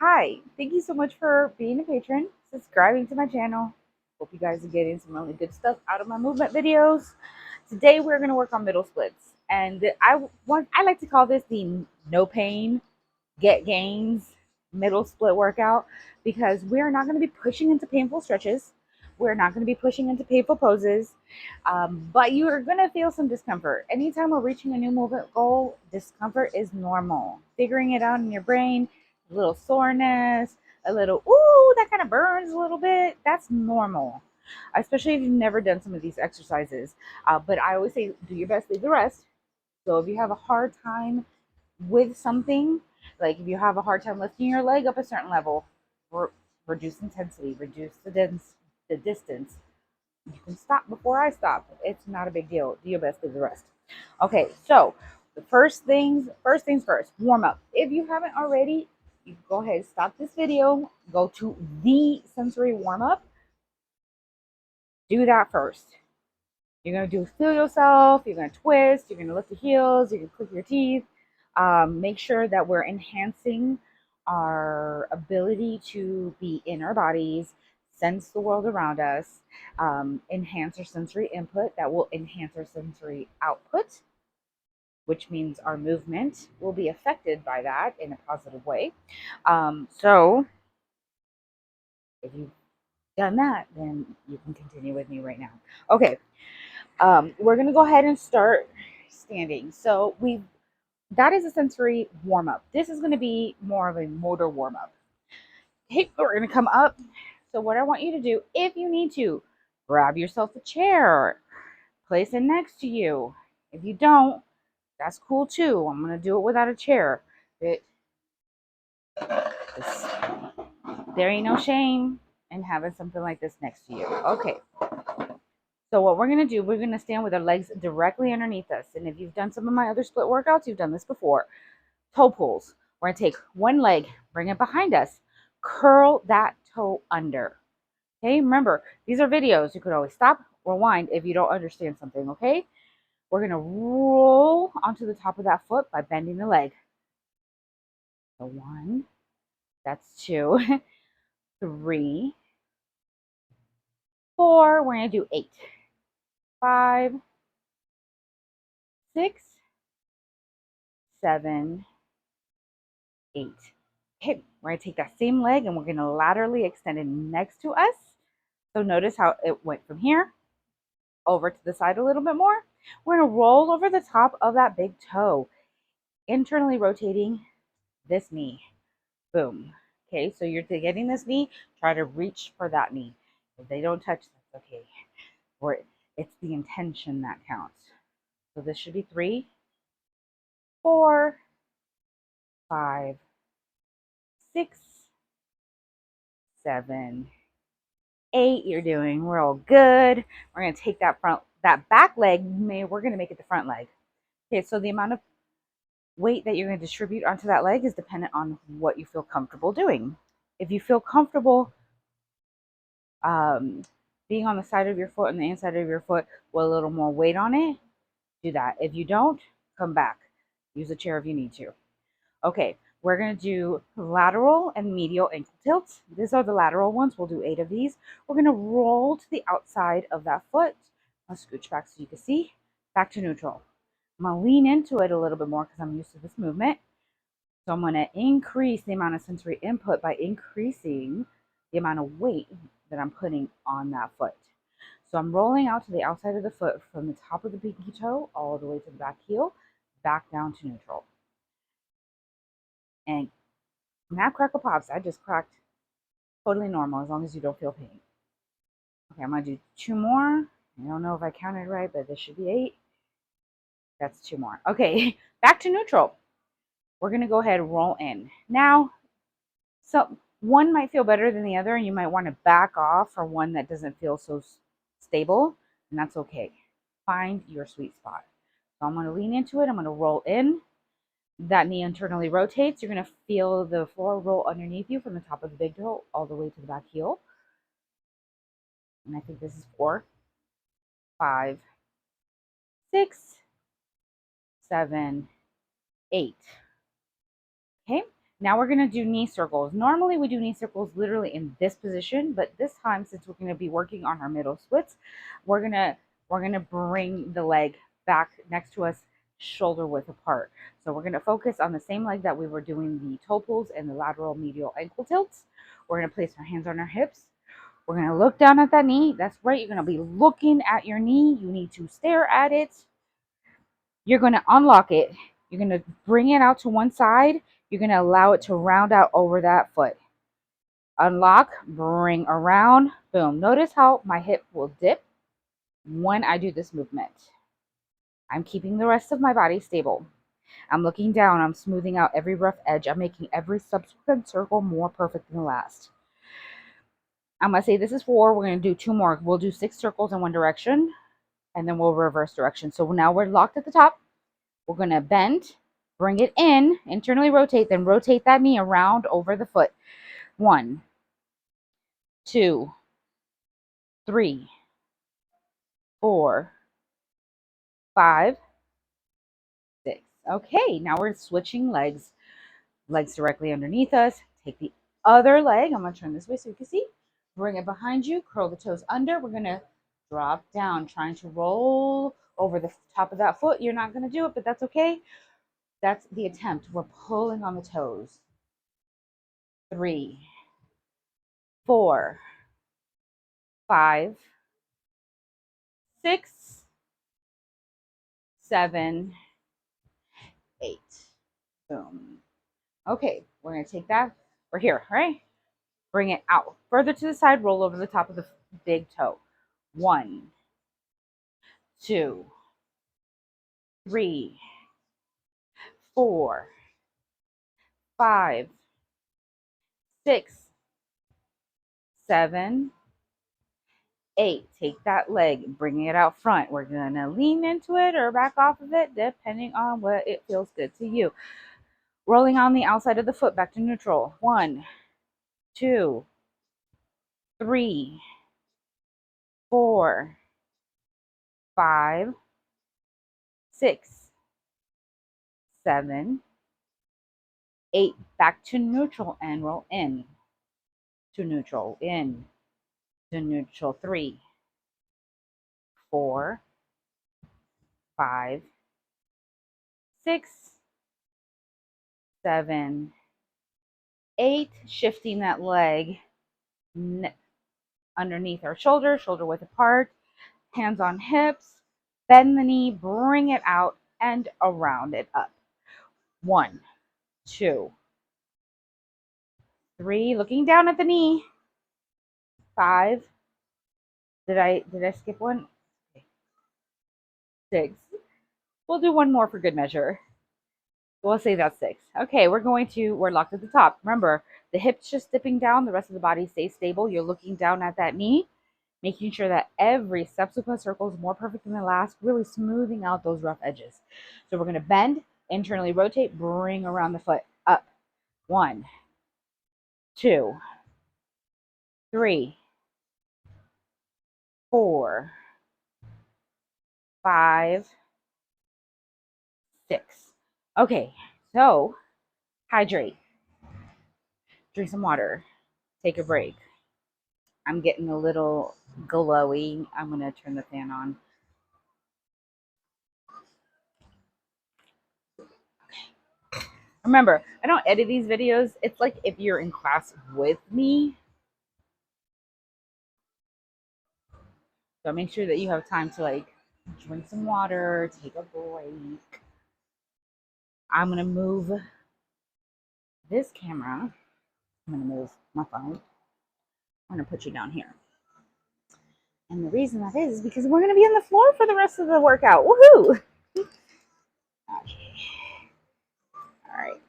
Hi, thank you so much for being a patron, subscribing to my channel. Hope you guys are getting some really good stuff out of my movement videos. Today we're going to work on middle splits, and I like to call this the no pain get gains middle split workout because we're not going to be pushing into painful stretches. We're not going to be pushing into painful poses, but you are going to feel some discomfort. Anytime we're reaching a new movement goal, discomfort is normal. Figuring it out in your brain, a little soreness, a little, ooh, that kind of burns a little bit, that's normal, especially if you've never done some of these exercises. But I always say, do your best, leave the rest. So if you have a hard time with something, like if you have a hard time lifting your leg up a certain level, reduce intensity, reduce the distance. You can stop before I stop. It's not a big deal. Do your best, do the rest. Okay, so the first things first, warm up. If you haven't already, you go ahead, stop this video, go to the sensory warm up. Do that first. You're gonna do feel yourself. You're gonna twist. You're gonna lift the heels. You're gonna click your teeth. Make sure that we're enhancing our ability to be in our bodies, sense the world around us, enhance our sensory input. That will enhance our sensory output, which means our movement will be affected by that in a positive way. So if you've done that, then you can continue with me right now. Okay, we're gonna go ahead and start standing. So that is a sensory warm up. This is gonna be more of a motor warm up. Hey, we're gonna come up. So what I want you to do, if you need to, grab yourself a chair, place it next to you. If you don't, that's cool too. I'm gonna do it without a chair. It's, there ain't no shame in having something like this next to you. Okay. So what we're going to do, we're going to stand with our legs directly underneath us. And if you've done some of my other split workouts, you've done this before. Toe pulls. We're going to take one leg, bring it behind us, curl that toe under. Okay, remember, these are videos. You could always stop, rewind if you don't understand something, okay? We're going to roll onto the top of that foot by bending the leg. So 1, that's 2, 3, 4, we're going to do 8, 5, 6, 7, 8. Okay, we're going to take that same leg and we're going to laterally extend it next to us. So notice how it went from here over to the side a little bit more. We're going to roll over the top of that big toe, internally rotating this knee. Boom. Okay, so you're getting this knee, try to reach for that knee. If they don't touch, that's okay. Or it's the intention that counts. So this should be 3, 4, 5, 6, 7, 8. You're doing real good. We're going to take that back leg, we're going to make it the front leg. Okay, so the amount of weight that you're going to distribute onto that leg is dependent on what you feel comfortable doing. If you feel comfortable being on the side of your foot and the inside of your foot with a little more weight on it, do that. If you don't, come back. Use a chair if you need to. Okay, we're going to do lateral and medial ankle tilts. These are the lateral ones. We'll do 8 of these. We're going to roll to the outside of that foot. I'll scooch back so you can see. Back to neutral. I'm going to lean into it a little bit more because I'm used to this movement. So I'm going to increase the amount of sensory input by increasing the amount of weight that I'm putting on that foot. So I'm rolling out to the outside of the foot from the top of the pinky toe all the way to the back heel, back down to neutral. And snap, crackle, pops. I just cracked. Totally normal as long as you don't feel pain. Okay, I'm going to do 2 more. I don't know if I counted right, but this should be 8. That's 2 more. Okay, back to neutral. We're going to go ahead and roll in. Now, so one might feel better than the other, and you might want to back off for one that doesn't feel so stable, and that's okay. Find your sweet spot. So I'm going to lean into it. I'm going to roll in. That knee internally rotates. You're going to feel the floor roll underneath you from the top of the big toe all the way to the back heel. And I think this is 4, 5, 6, 7, 8. Okay, Now we're going to do knee circles. Normally we do knee circles literally in this position, but this time, since we're going to be working on our middle splits, we're going to bring the leg back next to us, shoulder width apart. So we're going to focus on the same leg that we were doing the toe pulls and the lateral medial ankle tilts. We're going to place our hands on our hips. We're going to look down at that knee. That's right. You're going to be looking at your knee. You need to stare at it. You're going to unlock it. You're going to bring it out to one side. You're going to allow it to round out over that foot. Unlock, bring around, boom. Notice how my hip will dip when I do this movement. I'm keeping the rest of my body stable. I'm looking down. I'm smoothing out every rough edge. I'm making every subsequent circle more perfect than the last. I'm going to say this is 4. We're going to do 2 more. We'll do 6 circles in one direction, and then we'll reverse direction. So now we're locked at the top. We're going to bend, bring it in, internally rotate, then rotate that knee around over the foot. 1, 2, 3, 4, 5, 6. Okay, now we're switching legs. Legs directly underneath us. Take the other leg. I'm going to turn this way so you can see. Bring it behind you. Curl the toes under. We're going to drop down, trying to roll over the top of that foot. You're not going to do it, but that's okay. That's the attempt. We're pulling on the toes. 3, 4, 5, 6, 7, 8. Boom. Okay, we're going to take that. We're here, right? Bring it out. Further to the side, roll over the top of the big toe. 1, 2, 3, 4, 5, 6, 7, 8. Take that leg, bring it out front. We're going to lean into it or back off of it, depending on what it feels good to you. Rolling on the outside of the foot back to neutral. 1, 2, 3, 4, 5, 6, 7, 8. Back to neutral and roll in to neutral, in to neutral. 3, 4, 5, 6, 7, 8. Shifting that leg underneath our shoulder, shoulder width apart, hands on hips, bend the knee, bring it out and around it up. 1, 2, 3. Looking down at the knee. 5. Did I skip one? 6. We'll do one more for good measure. We'll say that's 6. Okay, we're locked at the top. Remember, the hips just dipping down, the rest of the body stays stable. You're looking down at that knee, making sure that every subsequent circle is more perfect than the last, really smoothing out those rough edges. So we're going to bend, internally rotate, bring around the foot, up. 1, 2, 3, 4, 5, 6. Okay, so hydrate. Drink some water. Take a break. I'm getting a little glowy. I'm going to turn the fan on. Okay. Remember, I don't edit these videos. It's like if you're in class with me. So make sure that you have time to like drink some water, take a break. I'm going to move this camera. I'm going to move my phone. I'm going to put you down here. And the reason that is because we're going to be on the floor for the rest of the workout. Woohoo! Okay. All right.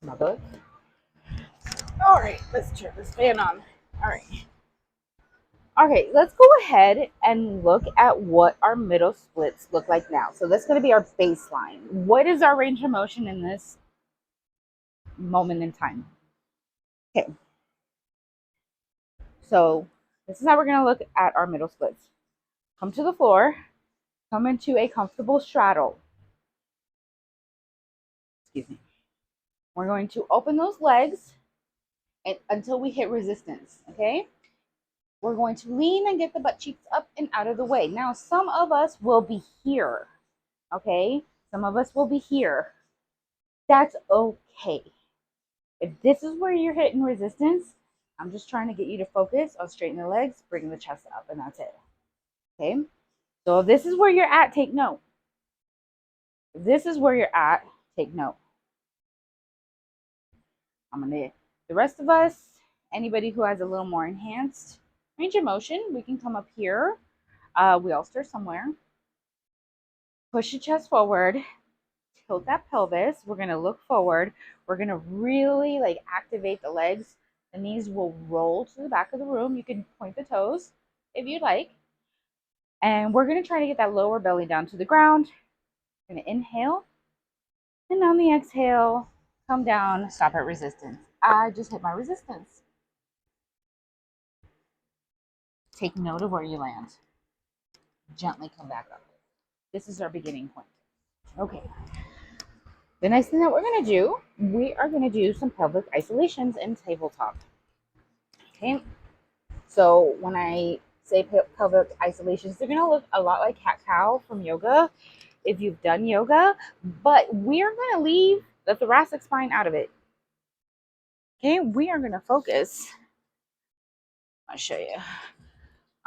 My book. All right, let's turn this fan on. All right. Okay, let's go ahead and look at what our middle splits look like now. So that's going to be our baseline. What is our range of motion in this moment in time? Okay. So this is how we're going to look at our middle splits. Come to the floor. Come into a comfortable straddle. Excuse me. We're going to open those legs until we hit resistance, okay? We're going to lean and get the butt cheeks up and out of the way. Now, some of us will be here, okay? Some of us will be here. That's okay. If this is where you're hitting resistance, I'm just trying to get you to focus on straightening the legs, bringing the chest up, and that's it, okay? So if this is where you're at, take note. If this is where you're at, take note. The rest of us, anybody who has a little more enhanced range of motion, we can come up here. We all start somewhere. Push your chest forward, tilt that pelvis. We're gonna look forward. We're gonna really activate the legs. The knees will roll to the back of the room. You can point the toes if you'd like. And we're gonna try to get that lower belly down to the ground. We're gonna inhale. And on the exhale, come down, stop at resistance. I just hit my resistance. Take note of where you land. Gently come back up. This is our beginning point. Okay. The next thing that we're going to do, we are going to do some pelvic isolations and tabletop. Okay. So when I say pelvic isolations, they're going to look a lot like cat-cow from yoga if you've done yoga, but we're going to leave the thoracic spine out of it. Okay. We are going to focus. I'll show you.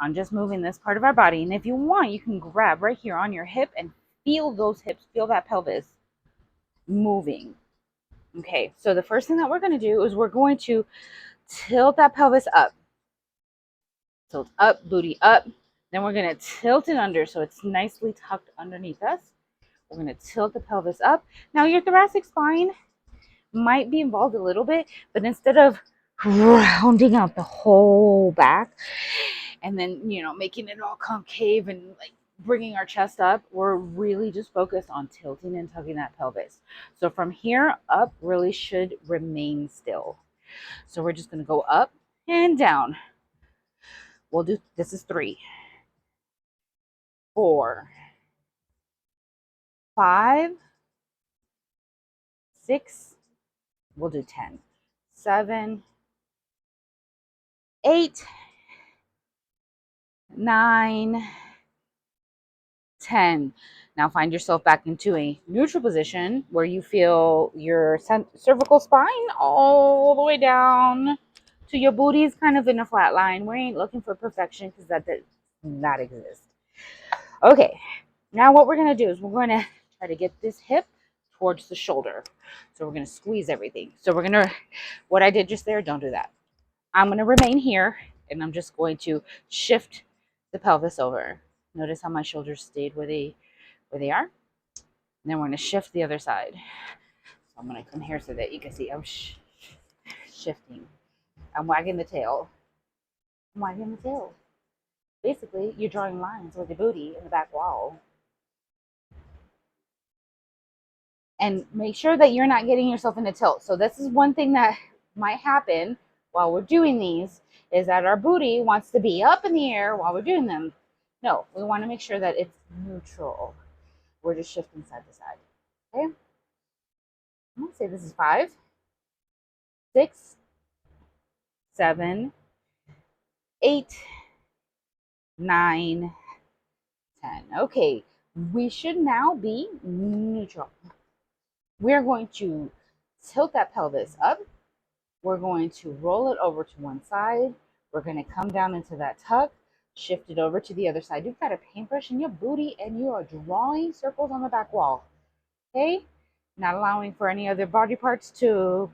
On just moving this part of our body. And if you want, you can grab right here on your hip and feel those hips, feel that pelvis moving. Okay, so the first thing that we're going to do is we're going to tilt that pelvis up. Tilt up, booty up. Then we're going to tilt it under so it's nicely tucked underneath us. We're going to tilt the pelvis up. Now your thoracic spine might be involved a little bit, but instead of rounding out the whole back and then, making it all concave and bringing our chest up, we're really just focused on tilting and tucking that pelvis. So from here up really should remain still. So we're just going to go up and down. We'll do, this is 3, 4, 5, 6, we'll do 10, 7, 8, 9, 10. Now find yourself back into a neutral position where you feel your cervical spine all the way down to your booty is kind of in a flat line. We ain't looking for perfection because that exists. Okay, now what we're going to do is we're going to try to get this hip towards the shoulder. So we're going to squeeze everything. So we're going to, what I did just there, don't do that. I'm going to remain here and I'm just going to shift the pelvis over. Notice how my shoulders stayed where they are. And then we're going to shift the other side. So I'm going to come here so that you can see I'm shifting. I'm wagging the tail. I'm wagging the tail. Basically, you're drawing lines with the booty in the back wall. And make sure that you're not getting yourself in a tilt. So this is one thing that might happen while we're doing these, is that our booty wants to be up in the air while we're doing them. No, we want to make sure that it's neutral. We're just shifting side to side. Okay? I'm going to say this is 5, 6, 7, 8, 9, 10. Okay, we should now be neutral. We're going to tilt that pelvis up. We're going to roll it over to one side. We're going to come down into that tuck, shift it over to the other side. You've got a paintbrush in your booty and you are drawing circles on the back wall. Okay? Not allowing for any other body parts to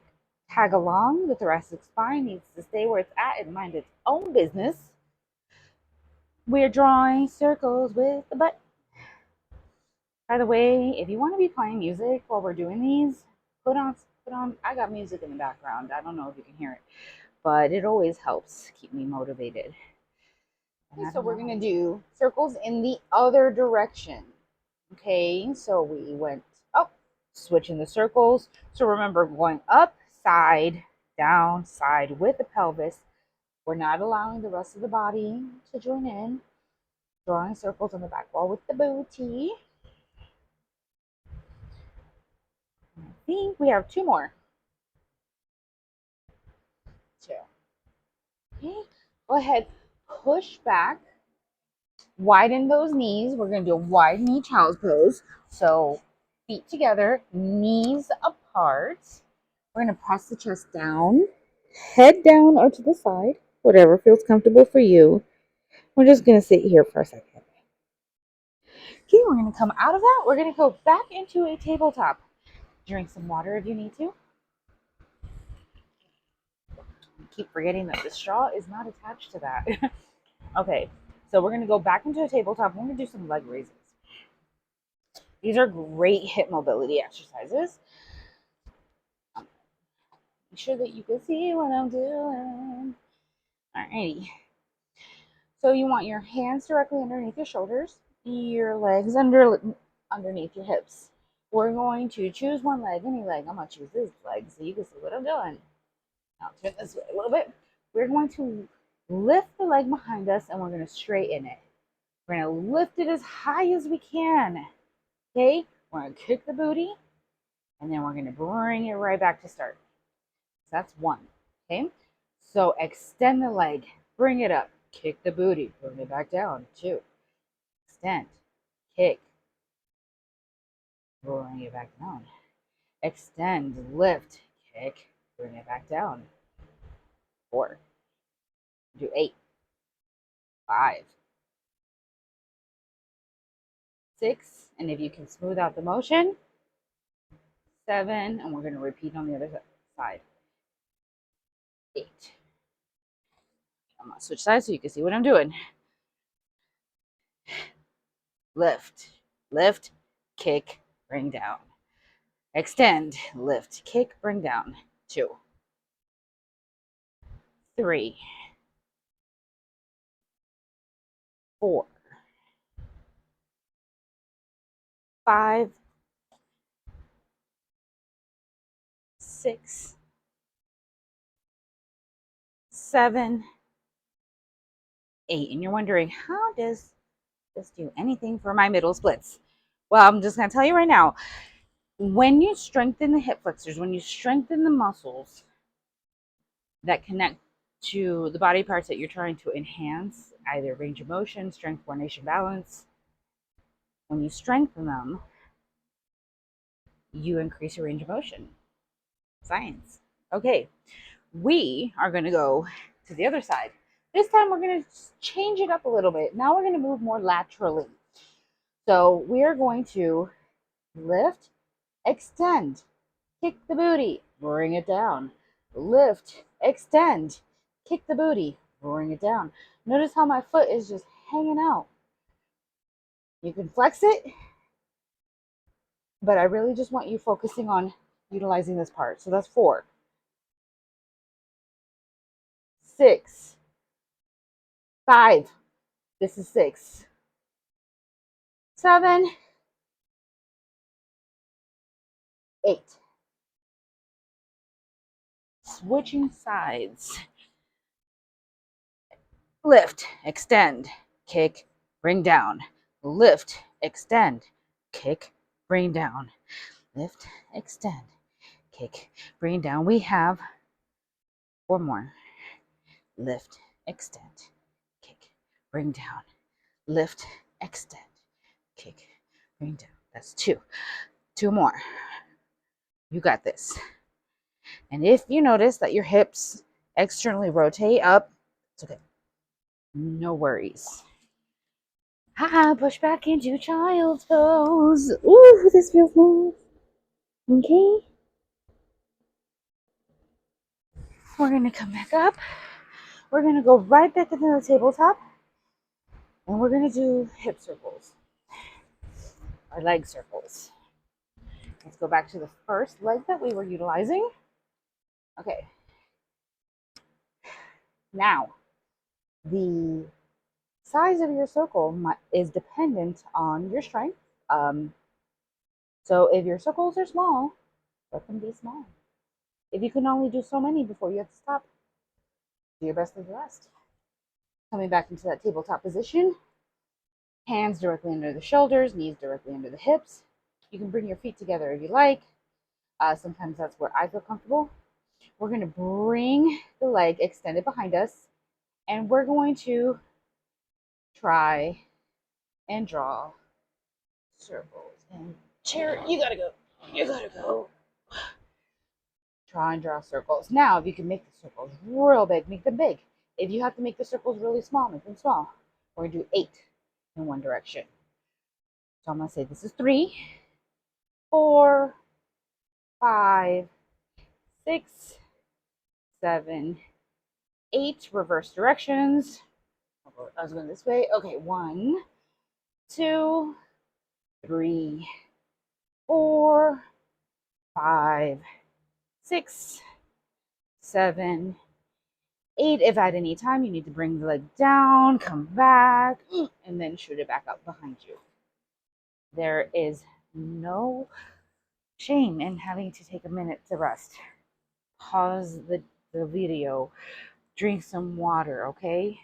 tag along. The thoracic spine needs to stay where it's at and mind its own business. We're drawing circles with the butt. By the way, if you want to be playing music while we're doing these, put on, I got music in the background. I don't know if you can hear it, but it always helps keep me motivated. Okay, so we're going to do circles in the other direction. Okay, so we went up, switching the circles. So remember, going up, side, down, side with the pelvis. We're not allowing the rest of the body to join in. Drawing circles on the back wall with the booty. I think we have 2 more. 2. Okay, go ahead, push back, widen those knees. We're going to do a wide knee child's pose. So feet together, knees apart. We're going to press the chest down, head down or to the side, whatever feels comfortable for you. We're just going to sit here for a second. Okay, we're going to come out of that. We're going to go back into a tabletop. Drink some water if you need to. Keep forgetting that the straw is not attached to that. Okay, so we're going to go back into a tabletop. We're going to do some leg raises. These are great hip mobility exercises. Make sure that you can see what I'm doing. Alrighty. So you want your hands directly underneath your shoulders, your legs underneath your hips. We're going to choose one leg, any leg. I'm going to choose this leg so you can see what I'm doing. I'll turn this way a little bit. We're going to lift the leg behind us and we're going to straighten it. We're going to lift it as high as we can. Okay? We're going to kick the booty and then we're going to bring it right back to start. So that's 1. Okay? So extend the leg, bring it up, kick the booty, bring it back down. 2. Extend, kick, bring it back down. Extend, lift, kick, bring it back down. 4. Do 8. 5. 6. And if you can smooth out the motion, 7. And we're going to repeat on the other side. 8. I'm going to switch sides so you can see what I'm doing. Lift, lift, kick, bring down. Extend, lift, kick, bring down. 2. 3. 4. 5. 6. 7. 8. And you're wondering, how does this do anything for my middle splits? Well, I'm just going to tell you right now, when you strengthen the hip flexors, when you strengthen the muscles that connect to the body parts that you're trying to enhance, either range of motion, strength, coordination, balance, when you strengthen them, you increase your range of motion. Science. Okay, we are going to go to the other side. This time we're going to change it up a little bit. Now we're going to move more laterally. So we are going to lift, extend, kick the booty, bring it down. Lift, extend, kick the booty, bring it down. Notice how my foot is just hanging out. You can flex it, but I really just want you focusing on utilizing this part. So that's 4. 6. 5. This is 6. 7. 8. Switching sides. Lift, extend, kick, bring down. Lift, extend, kick, bring down. Lift, extend, kick, bring down. We have 4 more. Lift, extend, kick, bring down. Lift, extend, kick, bring down. That's 2. 2 more. You got this. And if you notice that your hips externally rotate up, it's okay. No worries. Push back into child's pose. Ooh, this feels nice. Okay. We're going to come back up. We're going to go right back into the tabletop. And we're going to do hip circles. Or leg circles. Let's go back to the first leg that we were utilizing. Okay. Now, the size of your circle is dependent on your strength. So if your circles are small, let them be small. If you can only do so many before you have to stop, do your best with the rest. Coming back into that tabletop position, hands directly under the shoulders, knees directly under the hips. You can bring your feet together if you like. Sometimes that's where I feel comfortable. we're going to bring the leg extended behind us, and we're going to try and draw circles. And chair, you gotta go. You gotta go. Try and draw circles. Now, if you can make the circles real big, make them big. If you have to make the circles really small, make them small. We're gonna do 8 in one direction. So I'm gonna say this is 3, 4, 5, 6, 7, 8. Reverse directions. I was going this way. Okay, 1, 2, 3, 4, 5, 6, 7, 8. If at any time you need to bring the leg down, come back, and then shoot it back up behind you. There is no shame in having to take a minute to rest. Pause the video, drink some water, okay?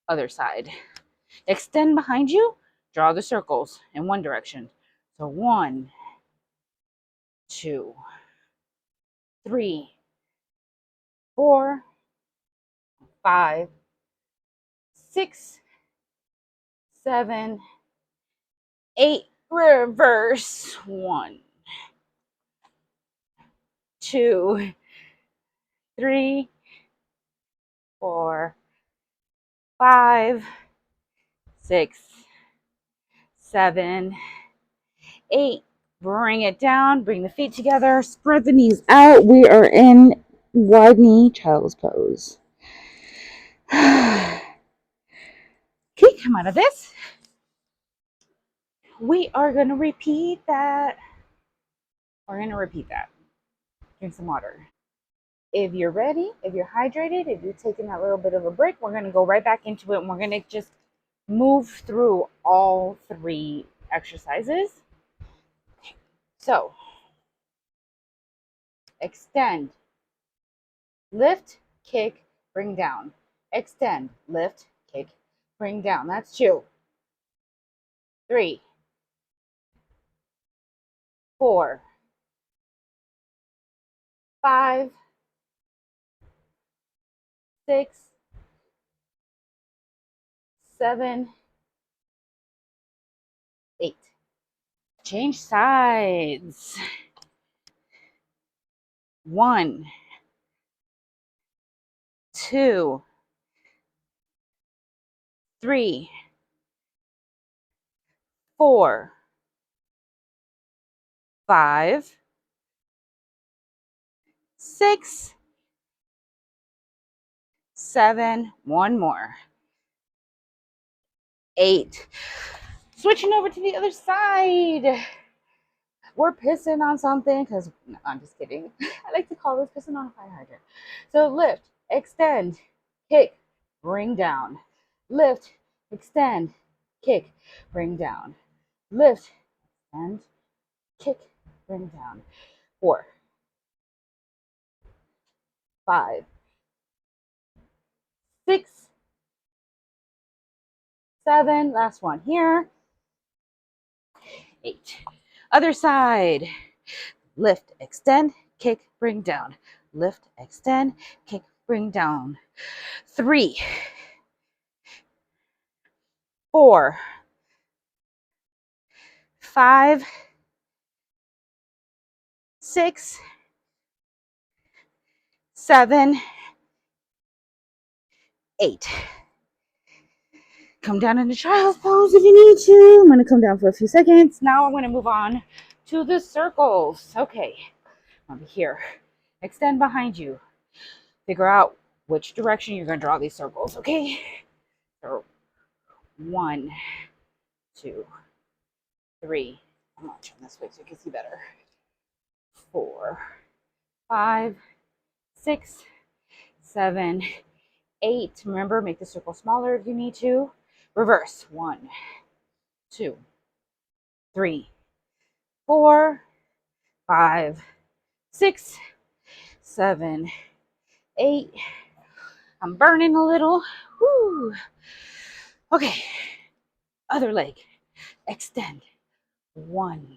Other side. Extend behind you, draw the circles in one direction. So 1, 2, 3, 4, 5, 6, 7, 8. Reverse. 1, 2, 3, 4, 5, 6, 7, 8. Bring it down. Bring the feet together. Spread the knees out. We are in wide knee child's pose. Okay, come out of this. We are going to repeat that. Drink some water. If you're ready, if you're hydrated, if you're taking that little bit of a break, we're going to go right back into it, and we're going to just move through all 3 exercises. So, extend, lift, kick, bring down. Extend, lift, kick, bring down. That's 2. 3, 4, 5, 6, 7, 8. Change sides. 1, 2, 3, 4, 5, 6, 7. One more. 8. Switching over to the other side. We're pissing on something because, no, I'm just kidding. I like to call this pissing on a fire hydrant. So lift, extend, kick, bring down. Lift, extend, kick, bring down. Lift, and kick, bring down. 4, 5, 6, 7. Last one here. 8. Other side. Lift, extend, kick, bring down. Lift, extend, kick, bring down. 3, 4, 5, 6, 7, 8. Come down into child's pose if you need to. I'm going to come down for a few seconds. Now I'm going to move on to the circles. Okay, over here. Extend behind you. Figure out which direction you're going to draw these circles, okay? So 1, 2, 3. I'm going to turn this way so you can see better. 4, 5, 6, 7, 8. Remember, make the circle smaller if you need to. Reverse. 1, 2, 3, 4, 5, 6, 7, 8. I'm burning a little. Woo. Okay. Other leg. Extend. 1.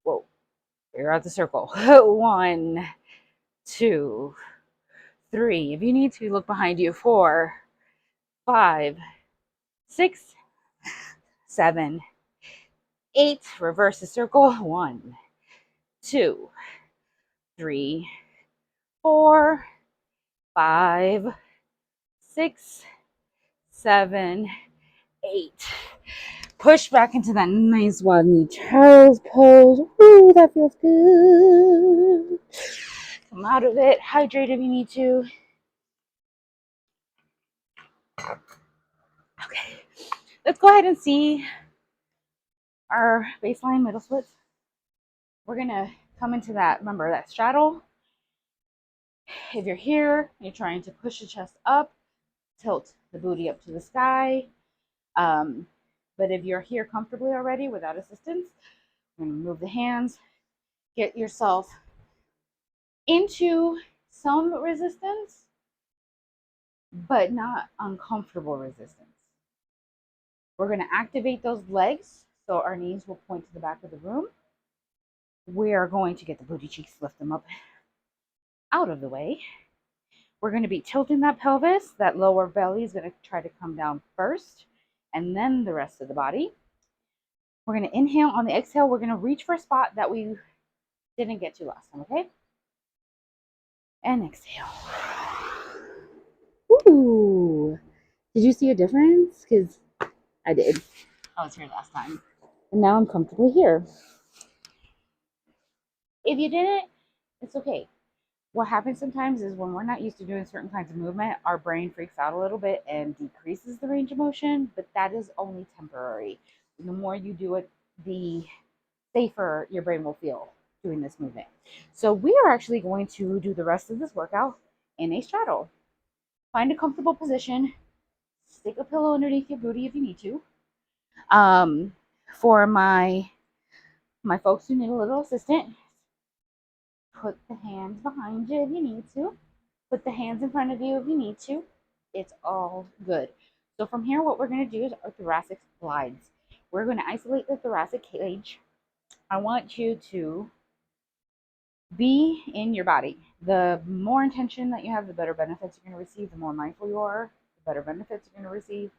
Whoa. Figure out the circle. 1, 2, 3. If you need to, look behind you. 4, 5, 6, 7, 8. Reverse the circle. 1, 2, 3, 4, 5, 6, 7, 8. Push back into that nice wide knee child's pose. Ooh, that feels good. Come out of it. Hydrate if you need to. Okay. Let's go ahead and see our baseline middle splits. We're going to come into that, remember, that straddle. If you're here, you're trying to push the chest up, tilt the booty up to the sky. But if you're here comfortably already without assistance, we're going to move the hands, get yourself into some resistance, but not uncomfortable resistance. We're going to activate those legs so our knees will point to the back of the room. We are going to get the booty cheeks, lift them up out of the way. We're going to be tilting that pelvis. That lower belly is going to try to come down first, and then the rest of the body. We're going to inhale. On the exhale, we're going to reach for a spot that we didn't get to last time, okay? And exhale. Ooh. Did you see a difference? Because I did. I was here last time. And now I'm comfortably here. If you didn't, it's okay. What happens sometimes is when we're not used to doing certain kinds of movement, our brain freaks out a little bit and decreases the range of motion, but that is only temporary. The more you do it, the safer your brain will feel doing this movement. So we are actually going to do the rest of this workout in a straddle. Find a comfortable position. Stick a pillow underneath your booty if you need to. For my folks who need a little assistance, put the hands behind you if you need to. Put the hands in front of you if you need to. It's all good. So from here, what we're going to do is our thoracic glides. We're going to isolate the thoracic cage. I want you to be in your body. The more intention that you have, the better benefits you're going to receive. The more mindful you are, the better benefits you're going to receive.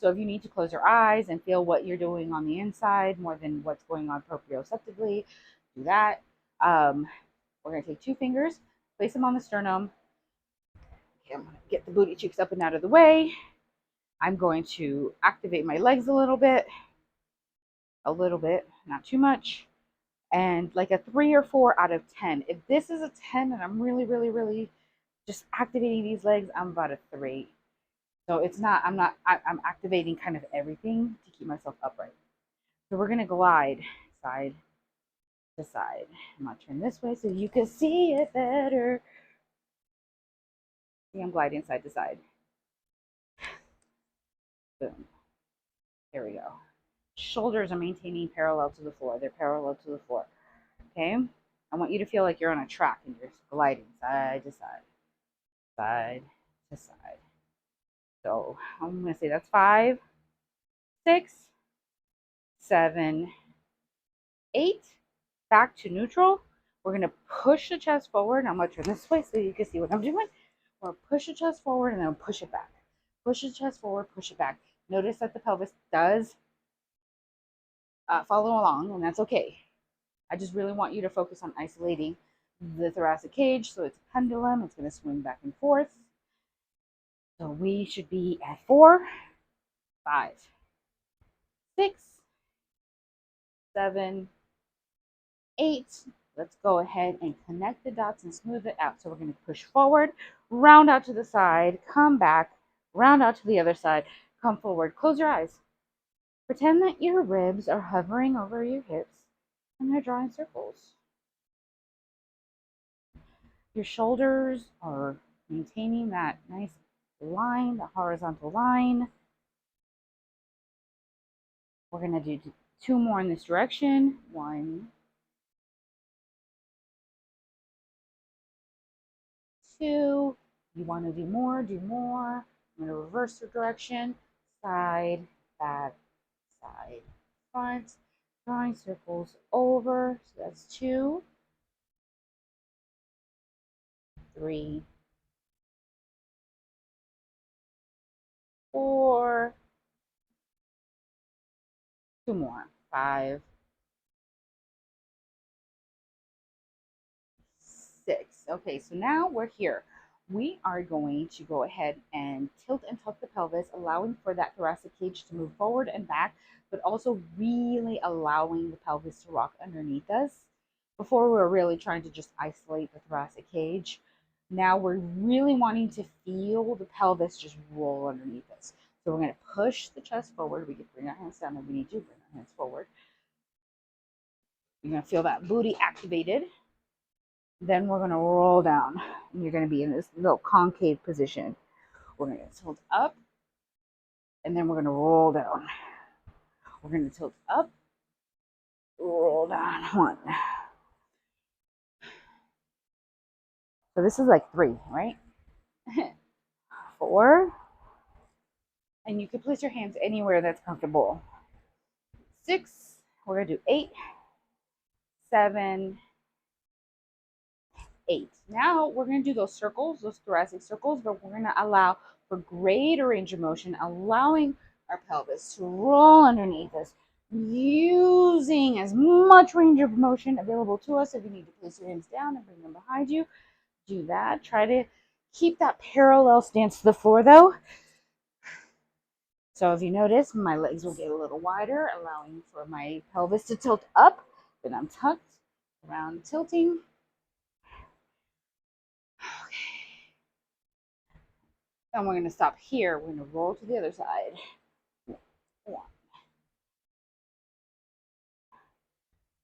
So if you need to close your eyes and feel what you're doing on the inside more than what's going on proprioceptively, do that. We're going to take 2 fingers, place them on the sternum. Okay, I'm going to get the booty cheeks up and out of the way. I'm going to activate my legs a little bit, not too much, and like a 3 or 4 out of 10. If this is a 10 and I'm really, really, really just activating these legs, I'm about a 3. So it's not, I'm activating kind of everything to keep myself upright. So we're going to glide side to side. I'm going to turn this way so you can see it better. See, I'm gliding side to side. Boom. There we go. Shoulders are maintaining parallel to the floor. They're parallel to the floor. Okay? I want you to feel like you're on a track and you're gliding side to side. Side to side. So I'm going to say that's 5, 6, 7, 8. Back to neutral. We're going to push the chest forward. I'm going to turn this way so you can see what I'm doing. We're going to push the chest forward and then push it back. Push the chest forward, push it back. Notice that the pelvis does follow along, and that's okay. I just really want you to focus on isolating the thoracic cage. So it's a pendulum. It's going to swing back and forth. So we should be at 4, 5, 6, 7, 8. Let's go ahead and connect the dots and smooth it out. So we're going to push forward, round out to the side, come back, round out to the other side, come forward. Close your eyes. Pretend that your ribs are hovering over your hips and they're drawing circles. Your shoulders are maintaining that nice line, the horizontal line. We're going to do 2 more in this direction. 1, 2. You want to do more, do more. I'm going to reverse the direction. Side, back, side, front. drawing circles over. So that's 2, 3, 4, 2 more, 5, 6. Okay, so now we're here. We are going to go ahead and tilt and tuck the pelvis, allowing for that thoracic cage to move forward and back, but also really allowing the pelvis to rock underneath us. Before, we were really trying to just isolate the thoracic cage. Now we're really wanting to feel the pelvis just roll underneath us. So we're going to push the chest forward. We can bring our hands down if we need to, bring our hands forward. You're going to feel that booty activated. Then we're going to roll down. And you're going to be in this little concave position. We're going to tilt up. And then we're going to roll down. We're going to tilt up. Roll down. 1. So this is like 3, right? 4. And you can place your hands anywhere that's comfortable. 6. We're going to do 8, 7, 8. Now we're going to do those circles, those thoracic circles, but we're going to allow for greater range of motion, allowing our pelvis to roll underneath us, using as much range of motion available to us. If you need to place your hands down and bring them behind you, do that. Try to keep that parallel stance to the floor though. So if you notice, my legs will get a little wider, allowing for my pelvis to tilt up. Then I'm tucked, around tilting. Okay. And we're going to stop here. We're going to roll to the other side. 1,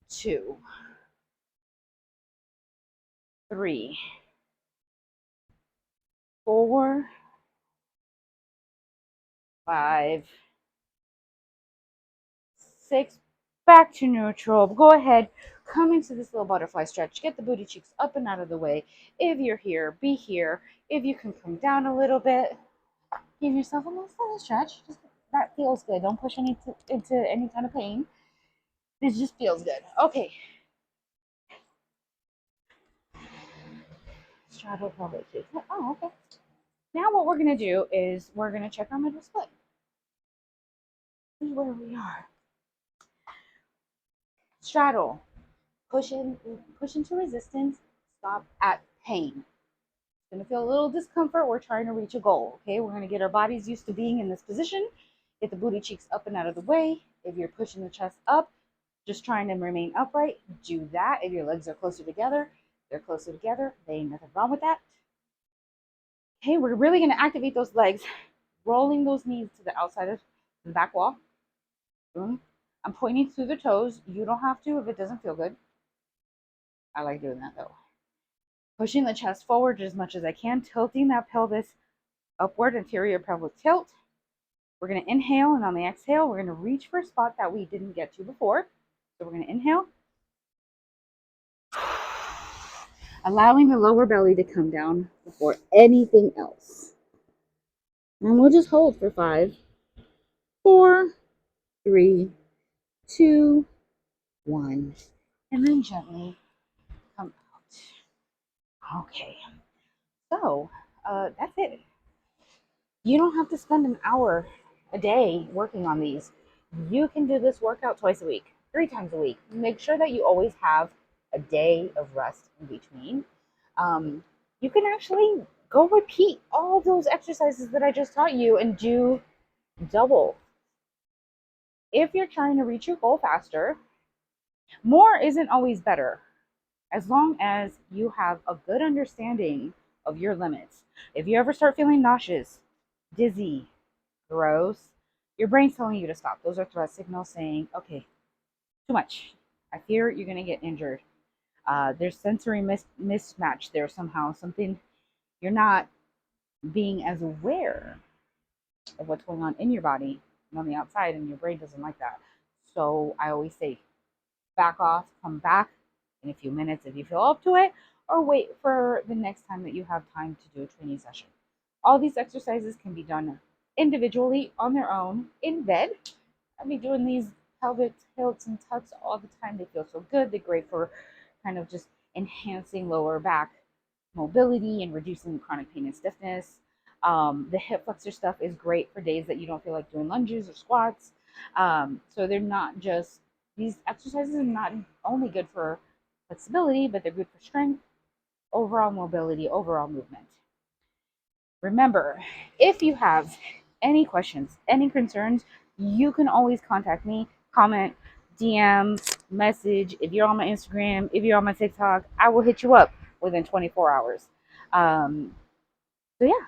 2, 3, 4, 5, 6. Back to neutral. Go ahead. Come into this little butterfly stretch. Get the booty cheeks up and out of the way. If you're here, be here. If you can come down a little bit, give yourself a nice little stretch. Just, that feels good. Don't push into any kind of pain. It just feels good. Okay. Straddle pelvic cheeks. Oh, okay. Now what we're going to do is we're going to check our middle split. See where we are. Straddle. Push into resistance. Stop at pain. It's going to feel a little discomfort. We're trying to reach a goal. Okay, we're going to get our bodies used to being in this position. Get the booty cheeks up and out of the way. If you're pushing the chest up, just trying to remain upright, do that. If your legs are closer together, they're closer together. There ain't nothing wrong with that. Okay, we're really going to activate those legs, rolling those knees to the outside of the back wall. Boom. I'm pointing through the toes. You don't have to if it doesn't feel good. I like doing that though. Pushing the chest forward as much as I can, tilting that pelvis upward, anterior pelvic tilt. We're going to inhale, and on the exhale, we're going to reach for a spot that we didn't get to before. So we're going to inhale, allowing the lower belly to come down before anything else. And we'll just hold for 5, 4, 3, 2, 1, and then gently come out. Okay, so that's it. You don't have to spend an hour a day working on these. You can do this workout twice a week, 3 times a week. Make sure that you always have a day of rest in between. You can actually go repeat all those exercises that I just taught you and do double. If you're trying to reach your goal faster, more isn't always better, as long as you have a good understanding of your limits. If you ever start feeling nauseous, dizzy, gross, your brain's telling you to stop. Those are threat signals saying, okay, too much. I fear you're going to get injured. There's sensory mismatch there somehow. Something, you're not being as aware of what's going on in your body and on the outside, and your brain doesn't like that. So I always say, back off, come back in a few minutes if you feel up to it, or wait for the next time that you have time to do a training session. All these exercises can be done individually on their own in bed. I'll be doing these pelvic tilts and tucks all the time. They feel so good. They're great for kind of just enhancing lower back mobility and reducing chronic pain and stiffness. The hip flexor stuff is great for days that you don't feel like doing lunges or squats. So they're not just, these exercises are not only good for flexibility, but they're good for strength, overall mobility, overall movement. Remember, if you have any questions, any concerns, you can always contact me, comment, DM, message. If you're on my Instagram, if you're on my TikTok, I will hit you up within 24 hours. Um, so, yeah,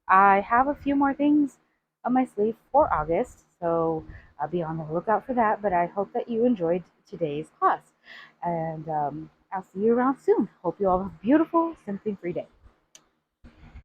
I have a few more things on my sleeve for August, so I'll be on the lookout for that. But I hope that you enjoyed today's class, and I'll see you around soon. Hope you all have a beautiful, symptom free day.